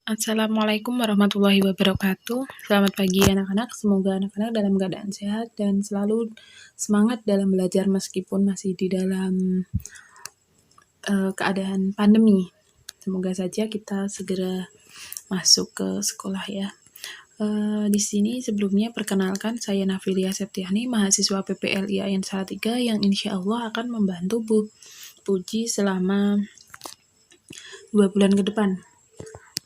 Assalamualaikum warahmatullahi wabarakatuh. Selamat pagi anak-anak, semoga anak-anak dalam keadaan sehat dan selalu semangat dalam belajar meskipun masih di dalam keadaan pandemi. Semoga saja kita segera masuk ke sekolah ya. Di sini sebelumnya perkenalkan saya Nafilia Septiani, mahasiswa PPLIAN Salatiga yang insya Allah akan membantu Bu Puji selama 2 bulan ke depan.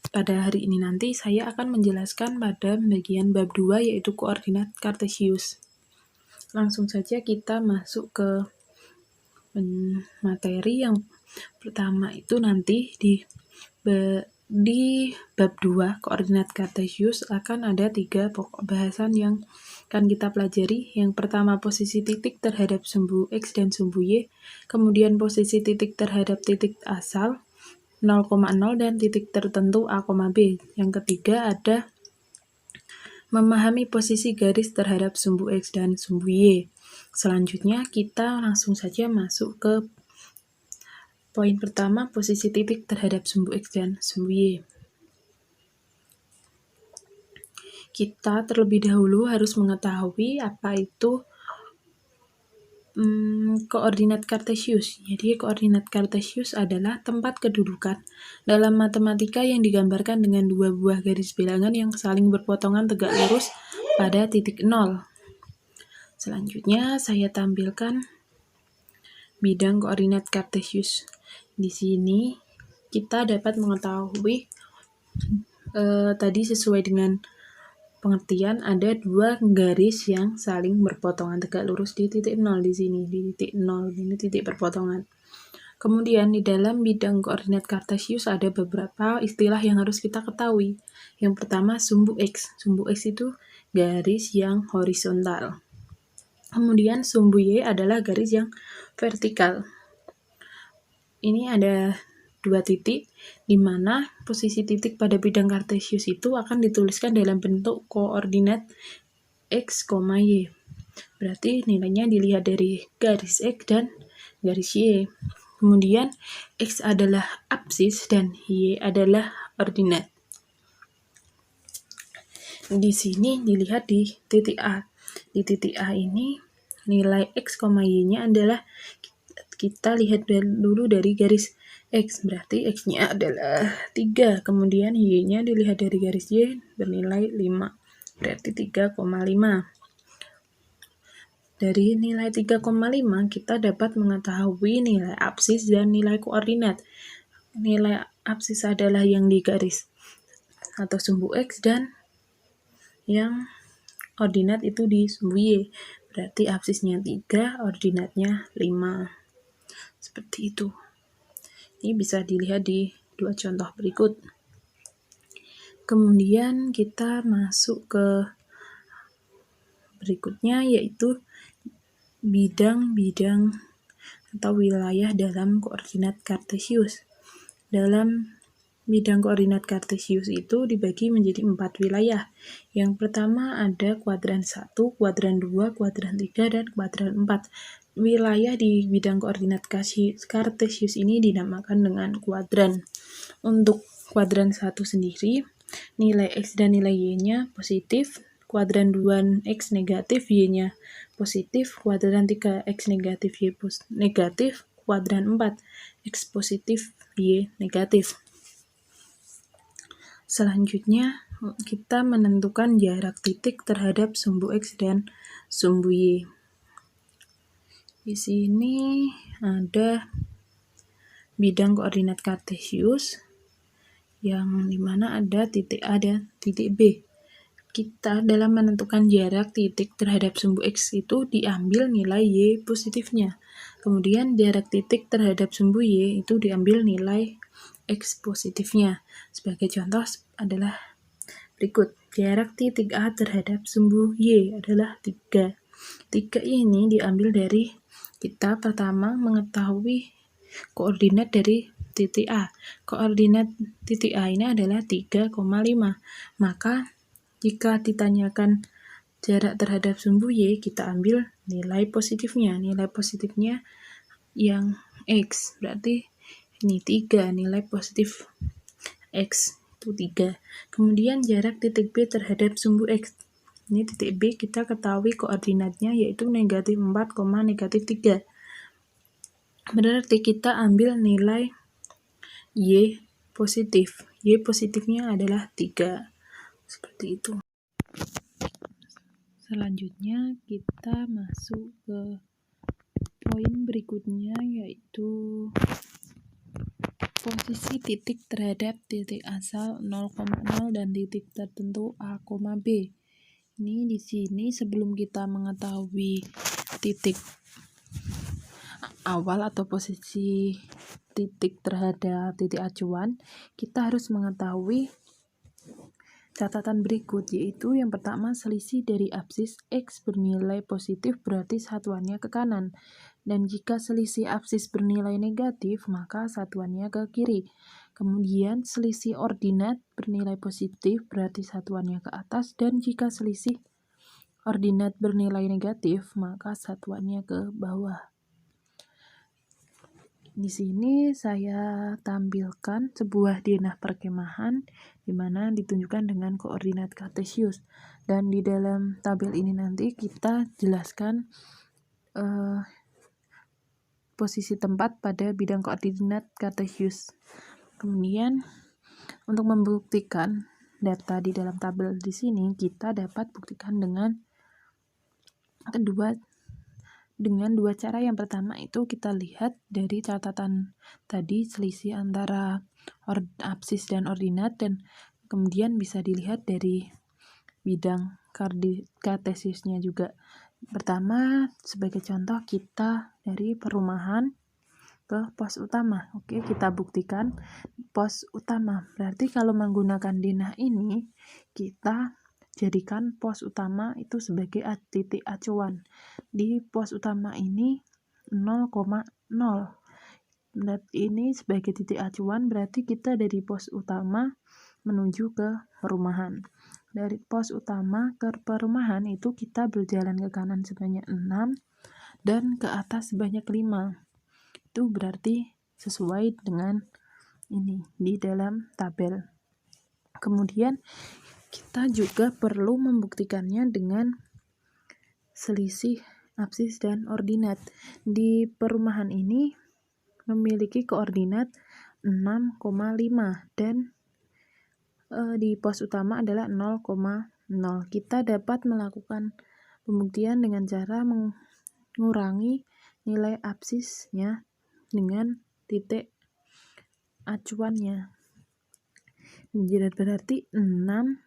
Pada hari ini nanti saya akan menjelaskan pada bagian bab 2 yaitu koordinat kartesius. Langsung saja kita masuk ke materi yang pertama itu nanti di bab 2 koordinat kartesius akan ada 3 pokok bahasan yang akan kita pelajari. Yang pertama posisi titik terhadap sumbu X dan sumbu Y, kemudian posisi titik terhadap titik asal 0,0 dan titik tertentu A, B. Yang ketiga ada memahami posisi garis terhadap sumbu X dan sumbu Y. Selanjutnya kita langsung saja masuk ke poin pertama, posisi titik terhadap sumbu X dan sumbu Y. Kita terlebih dahulu harus mengetahui apa itu koordinat kartesius. Jadi koordinat kartesius adalah tempat kedudukan dalam matematika yang digambarkan dengan 2 buah garis bilangan yang saling berpotongan tegak lurus pada titik 0. Selanjutnya saya tampilkan bidang koordinat kartesius. Di sini kita dapat mengetahui tadi sesuai dengan pengertian ada 2 garis yang saling berpotongan tegak lurus di titik 0 di sini, di titik 0 ini titik berpotongan. Kemudian di dalam bidang koordinat kartesius ada beberapa istilah yang harus kita ketahui. Yang pertama sumbu X. Sumbu X itu garis yang horizontal. Kemudian sumbu Y adalah garis yang vertikal. Ini ada 2 titik di mana posisi titik pada bidang kartesius itu akan dituliskan dalam bentuk koordinat X, Y. Berarti nilainya dilihat dari garis X dan garis Y. Kemudian X adalah absis dan Y adalah ordinat. Di sini dilihat di titik A. Di titik A ini nilai X, Y-nya adalah kita lihat dulu dari garis X, berarti X-nya adalah 3, kemudian Y-nya dilihat dari garis Y bernilai 5, berarti 3,5. Dari nilai 3,5 kita dapat mengetahui nilai absis dan nilai koordinat. Nilai absis adalah yang di garis atau sumbu X dan yang ordinat itu di sumbu Y. Berarti absisnya 3, ordinatnya 5. Seperti itu. Ini bisa dilihat di 2 contoh berikut. Kemudian kita masuk ke berikutnya yaitu bidang-bidang atau wilayah dalam koordinat kartesius. Dalam bidang koordinat kartesius itu dibagi menjadi 4 wilayah. Yang pertama ada kuadran 1, kuadran 2, kuadran 3, dan kuadran 4. Wilayah di bidang koordinat kartesius ini dinamakan dengan kuadran. Untuk kuadran 1 sendiri, nilai X dan nilai Y-nya positif, kuadran 2 X negatif, Y-nya positif, kuadran 3 X negatif, Y negatif, kuadran 4 X positif, Y negatif. Selanjutnya kita menentukan jarak titik terhadap sumbu X dan sumbu Y. Di sini ada bidang koordinat kartesius yang dimana ada titik A dan titik B. Kita dalam menentukan jarak titik terhadap sumbu X itu diambil nilai Y positifnya. Kemudian jarak titik terhadap sumbu Y itu diambil nilai X positifnya. Sebagai contoh adalah berikut. Jarak titik A terhadap sumbu Y adalah 3. 3 ini diambil dari kita pertama mengetahui koordinat dari titik A. Koordinat titik A ini adalah 3,5. Maka jika ditanyakan jarak terhadap sumbu Y, kita ambil nilai positifnya. Nilai positifnya yang X. Berarti ini 3, nilai positif X. itu 3. Kemudian jarak titik B terhadap sumbu X. Ini titik B kita ketahui koordinatnya yaitu negatif 4, negatif 3. Berarti kita ambil nilai Y positif. Y positifnya adalah 3. Seperti itu. Selanjutnya kita masuk ke poin berikutnya yaitu posisi titik terhadap titik asal 0,0 dan titik tertentu A, B. Ini di sini sebelum kita mengetahui titik awal atau posisi titik terhadap titik acuan, kita harus mengetahui catatan berikut, yaitu yang pertama, selisih dari absis X bernilai positif berarti satuannya ke kanan, dan jika selisih absis bernilai negatif maka satuannya ke kiri. Kemudian selisih ordinat bernilai positif berarti satuannya ke atas, dan jika selisih ordinat bernilai negatif maka satuannya ke bawah. Di sini saya tampilkan sebuah denah perkemahan di mana ditunjukkan dengan koordinat kartesius, dan di dalam tabel ini nanti kita jelaskan posisi tempat pada bidang koordinat kartesius. Kemudian untuk membuktikan data di dalam tabel di sini, kita dapat buktikan dengan dua cara. Yang pertama itu kita lihat dari catatan tadi selisih antara absis dan ordinat, dan kemudian bisa dilihat dari bidang kartesiusnya juga. Pertama, sebagai contoh kita dari perumahan ke pos utama. Oke, kita buktikan pos utama. Berarti kalau menggunakan denah ini, kita jadikan pos utama itu sebagai titik acuan. Di pos utama ini 0,0. Ini sebagai titik acuan, berarti kita dari pos utama menuju ke perumahan. Dari pos utama ke perumahan itu kita berjalan ke kanan sebanyak 6 dan ke atas sebanyak 5. Itu berarti sesuai dengan ini di dalam tabel. Kemudian kita juga perlu membuktikannya dengan selisih absis dan ordinat. Di perumahan ini memiliki koordinat 6,5 dan di pos utama adalah 0,0. Kita dapat melakukan pembuktian dengan cara mengurangi nilai absisnya dengan titik acuannya. Jadi berarti 6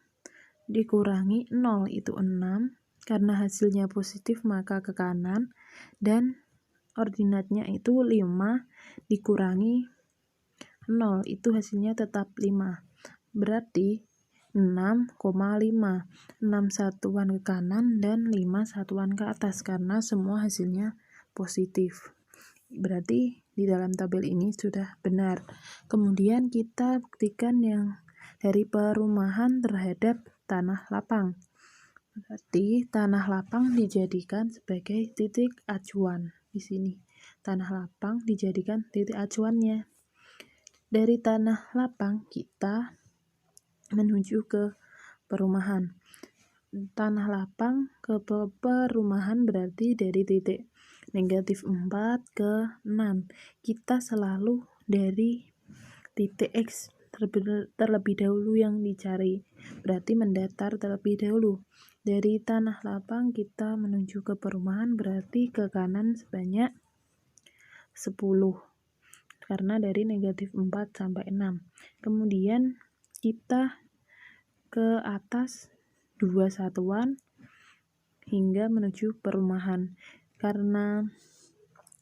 dikurangi 0 itu 6, karena hasilnya positif maka ke kanan, dan ordinatnya itu 5 dikurangi 0 itu hasilnya tetap 5. Berarti 6,5, 6 satuan ke kanan dan 5 satuan ke atas karena semua hasilnya positif. Berarti di dalam tabel ini sudah benar. Kemudian kita buktikan yang dari perumahan terhadap tanah lapang. Berarti tanah lapang dijadikan sebagai titik acuan. Di sini tanah lapang dijadikan titik acuannya. Dari tanah lapang kita menuju ke perumahan. Tanah lapang ke perumahan berarti dari titik negatif 4 ke 6. Kita selalu dari titik X terlebih dahulu yang dicari, berarti mendatar terlebih dahulu. Dari tanah lapang kita menuju ke perumahan berarti ke kanan sebanyak 10, karena dari negatif 4 sampai 6. Kemudian kita ke atas 2 satuan hingga menuju perumahan. Karena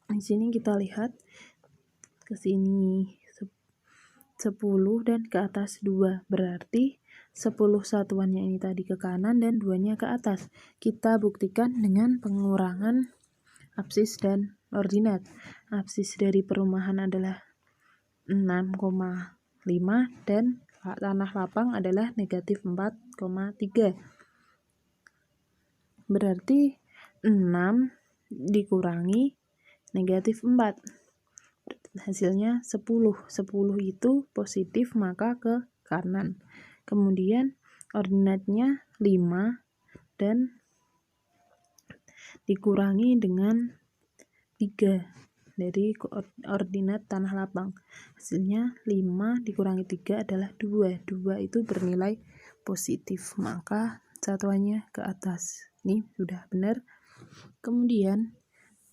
di sini kita lihat ke sini 10 dan ke atas 2, berarti 10 satuannya ini tadi ke kanan dan 2-nya ke atas. Kita buktikan dengan pengurangan absis dan ordinat. Absis dari perumahan adalah 6,5 dan tanah lapang adalah negatif 4,3. Berarti 6 dikurangi negatif 4. Hasilnya 10. 10 itu positif maka ke kanan. Kemudian ordinatnya 5 dan dikurangi dengan 3 dari ordinat tanah lapang. Hasilnya 5 dikurangi 3 adalah 2. 2 itu bernilai positif, maka satuannya ke atas. Ini sudah benar. Kemudian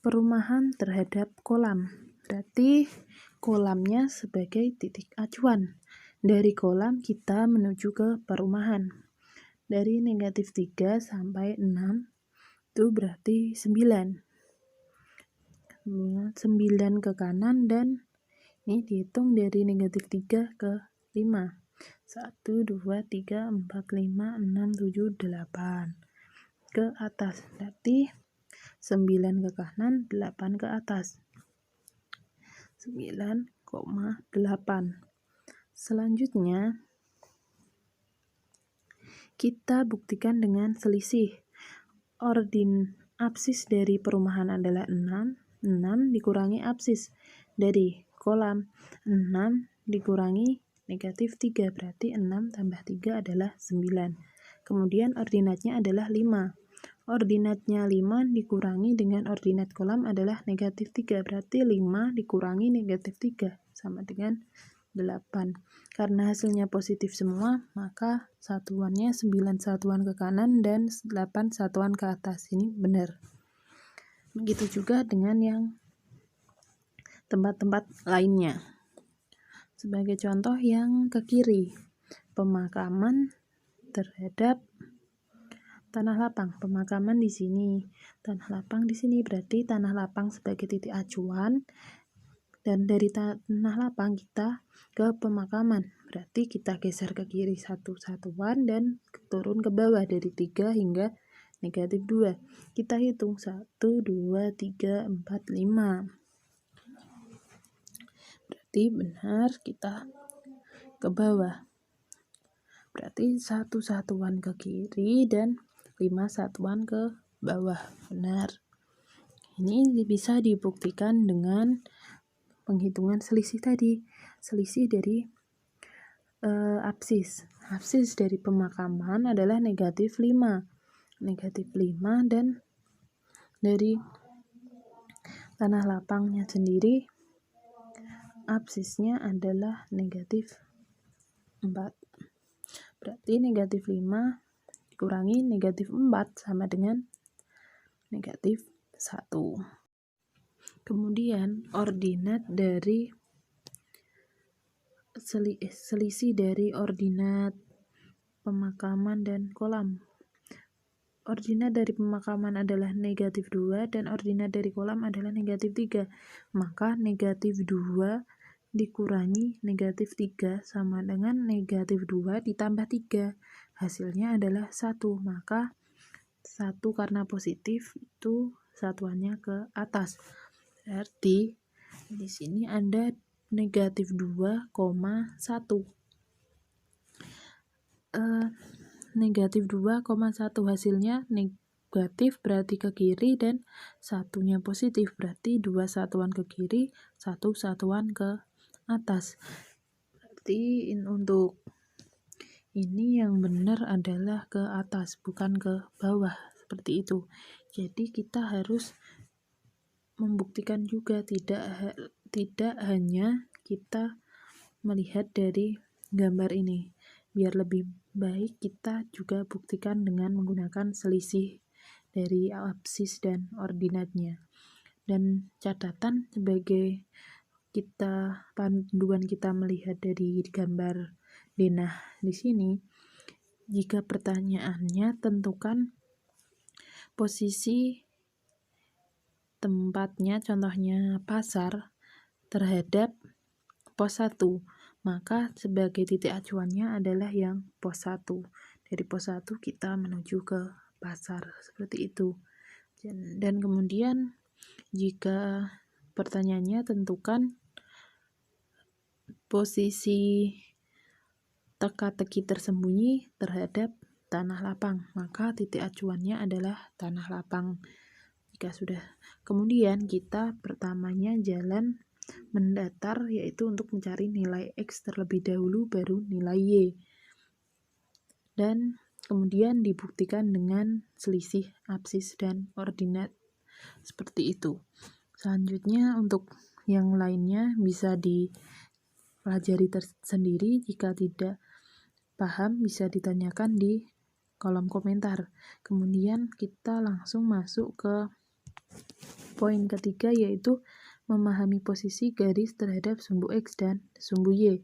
perumahan terhadap kolam. Berarti kolamnya sebagai titik acuan. Dari kolam kita menuju ke perumahan. Dari negatif 3 sampai 6 itu berarti 9. 9 ke kanan dan ini dihitung dari negatif 3 ke 5. 1, 2, 3, 4, 5, 6, 7, 8 ke atas. Berarti 9 ke kanan, 8 ke atas. 9,8. Selanjutnya kita buktikan dengan selisih. Apsis dari perumahan adalah 6. 6 dikurangi apsis dari kolam. 6 dikurangi negatif 3, berarti 6 tambah 3 adalah 9. Kemudian ordinatnya adalah 5. Ordinatnya 5 dikurangi dengan ordinat kolam adalah negatif 3, berarti 5 dikurangi negatif 3 sama dengan 8. Karena hasilnya positif semua, maka satuannya 9 satuan ke kanan dan 8 satuan ke atas. Ini benar. Begitu juga dengan yang tempat-tempat lainnya. Sebagai contoh yang ke kiri, pemakaman terhadap tanah lapang. Pemakaman di sini, tanah lapang di sini, berarti tanah lapang sebagai titik acuan, dan dari tanah lapang kita ke pemakaman. Berarti kita geser ke kiri satu satuan dan turun ke bawah dari 3 hingga negatif 2. Kita hitung 1, 2, 3, 4, 5. Berarti benar kita ke bawah. Berarti 1 satuan ke kiri dan 5 satuan ke bawah. Benar. Ini bisa dibuktikan dengan penghitungan selisih tadi. Selisih dari apsis. Apsis dari pemakaman adalah negatif 5. Negatif 5 dan dari tanah lapangnya sendiri apsisnya adalah negatif 4. Berarti negatif 5 dikurangi negatif 4 sama dengan negatif 1. Kemudian ordinat dari selisih dari ordinat pemakaman dan kolam. Ordinat dari pemakaman adalah negatif 2 dan ordinat dari kolam adalah negatif 3. Maka negatif 2 dikurangi negatif 3 sama dengan negatif 2 ditambah 3. Hasilnya adalah 1. Maka 1 karena positif itu satuannya ke atas. Berarti di sini ada negatif 2,1. Negatif 2,1 hasilnya negatif berarti ke kiri dan satunya positif berarti 2 satuan ke kiri, 1 satuan ke atas. Berarti untuk ini yang benar adalah ke atas bukan ke bawah, seperti itu. Jadi kita harus membuktikan juga, tidak hanya kita melihat dari gambar ini. Biar lebih baik kita juga buktikan dengan menggunakan selisih dari apsis dan ordinatnya. Dan catatan sebagai panduan kita melihat dari gambar denah di sini, jika pertanyaannya tentukan posisi tempatnya, contohnya pasar, terhadap pos 1, maka sebagai titik acuannya adalah yang pos 1. Dari pos 1 kita menuju ke pasar, seperti itu. Dan kemudian jika pertanyaannya tentukan posisi teka-teki tersembunyi terhadap tanah lapang, maka titik acuannya adalah tanah lapang. Jika sudah, kemudian kita pertamanya jalan mendatar, yaitu untuk mencari nilai X terlebih dahulu baru nilai Y. dan kemudian dibuktikan dengan selisih absis dan ordinat seperti itu. Selanjutnya untuk yang lainnya bisa dipelajari tersendiri. Jika tidak paham bisa ditanyakan di kolom komentar. Kemudian kita langsung masuk ke poin ketiga, yaitu memahami posisi garis terhadap sumbu X dan sumbu Y.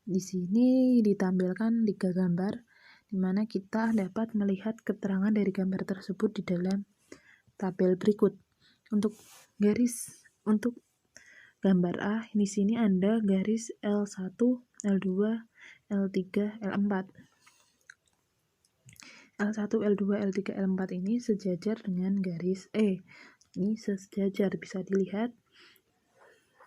Di sini ditampilkan 3 gambar, di mana kita dapat melihat keterangan dari gambar tersebut di dalam tabel berikut. Untuk gambar A, di sini ada garis L1, L2, L3, L4. L1, L2, L3, L4 ini sejajar dengan garis E. Ini sejajar, bisa dilihat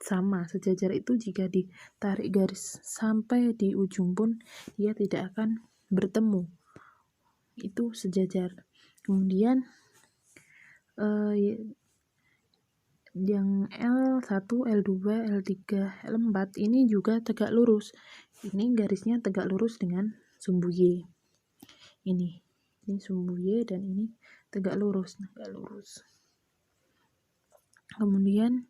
sama. Sejajar itu jika ditarik garis sampai di ujung pun dia tidak akan bertemu. Itu sejajar. Kemudian yang L1, L2, L3, L4 ini juga tegak lurus. Ini garisnya tegak lurus dengan sumbu Y. Ini sumbu Y dan ini tegak lurus. Kemudian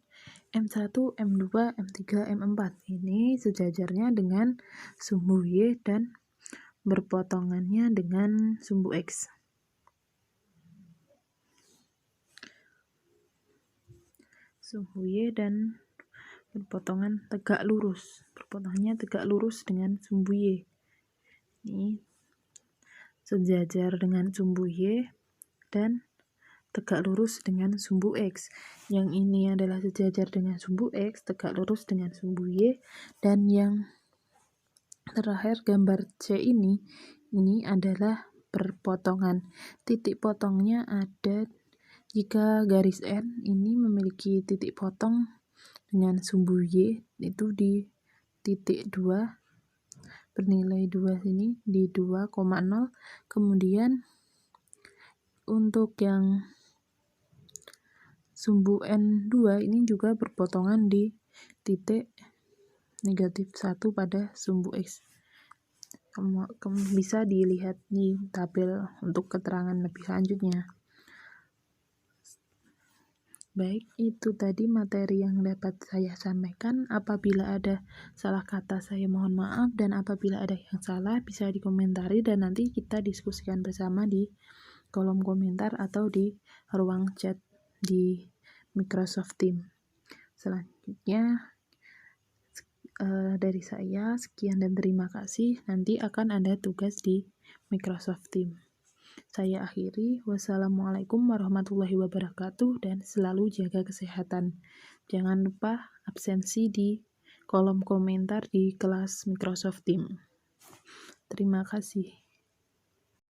M1, M2, M3, M4 ini sejajarnya dengan sumbu Y dan berpotongannya dengan sumbu X. Sumbu Y dan berpotongannya tegak lurus dengan sumbu Y. Ini sejajar dengan sumbu Y dan tegak lurus dengan sumbu X. Yang ini adalah sejajar dengan sumbu X, tegak lurus dengan sumbu Y, dan yang terakhir gambar C ini adalah perpotongan. Titik potongnya ada jika garis N ini memiliki titik potong dengan sumbu Y, itu di titik 2, bernilai 2 sini di 2,0. Kemudian untuk yang sumbu N2 ini juga berpotongan di titik -1 pada sumbu X. Bisa dilihat di tabel untuk keterangan lebih lanjutnya. Baik, itu tadi materi yang dapat saya sampaikan. Apabila ada salah kata saya mohon maaf, dan apabila ada yang salah bisa dikomentari dan nanti kita diskusikan bersama di kolom komentar atau di ruang chat di Microsoft Teams. Selanjutnya dari saya sekian dan terima kasih. Nanti akan ada tugas di Microsoft Teams. Saya akhiri. Wassalamualaikum warahmatullahi wabarakatuh dan selalu jaga kesehatan. Jangan lupa absensi di kolom komentar di kelas Microsoft Teams. Terima kasih.